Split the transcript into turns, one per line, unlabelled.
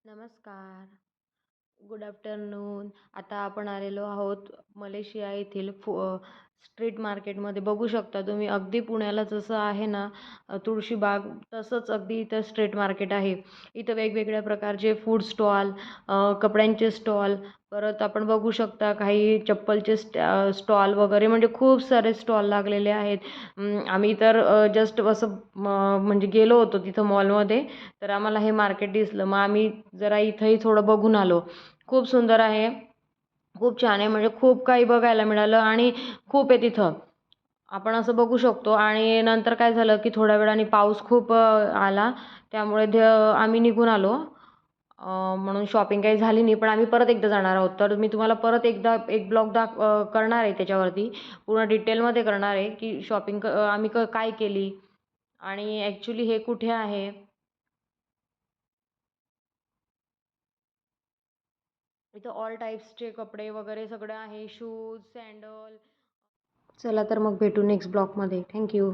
नमस्कार. Good afternoon. आता आपण आलेलो आहोत मलेशिया येथील स्ट्रीट मार्केटमध्ये. बघू शकता तुम्ही अगदी पुण्याला जसं आहे ना तुळशीबाग, तसंच अगदी इथं स्ट्रीट मार्केट आहे. इथं वेगवेगळ्या प्रकारचे फूड स्टॉल, कपड्यांचे स्टॉल, परत आपण बघू शकता काही चप्पलचे स्टॉल वगैरे, म्हणजे खूप सारे स्टॉल लागलेले आहेत. आम्ही तर जस्ट असं म्हणजे गेलो होतो तिथं मॉलमध्ये, तर आम्हाला हे मार्केट दिसलं. मग आम्ही जरा इथंही थोडं बघून आलो. खूप सुंदर आहे, खूप छान आहे, म्हणजे खूप काही बघायला मिळालं आणि खूप आहे तिथं. आपण असं बघू शकतो. आणि नंतर काय झालं, की थोड्या वेळाने पाऊस खूप आला. त्यामुळे आम्ही निघून आलो. म्हणून शॉपिंग काही झाली नाही. पण आम्ही परत एकदा जाणार आहोत. तर मी तुम्हाला परत एकदा एक ब्लॉग करणार आहे त्याच्यावरती. पूर्ण डिटेलमध्ये करणार आहे, की शॉपिंग आम्ही काय केली आणि ॲक्चुअली हे कुठे आहे. इथं ऑल टाइप्सचे कपडे वगैरे सगळं आहे. Shoes, sandal. चला तर मग भेटू नेक्स्ट ब्लॉगमध्ये. Thank you.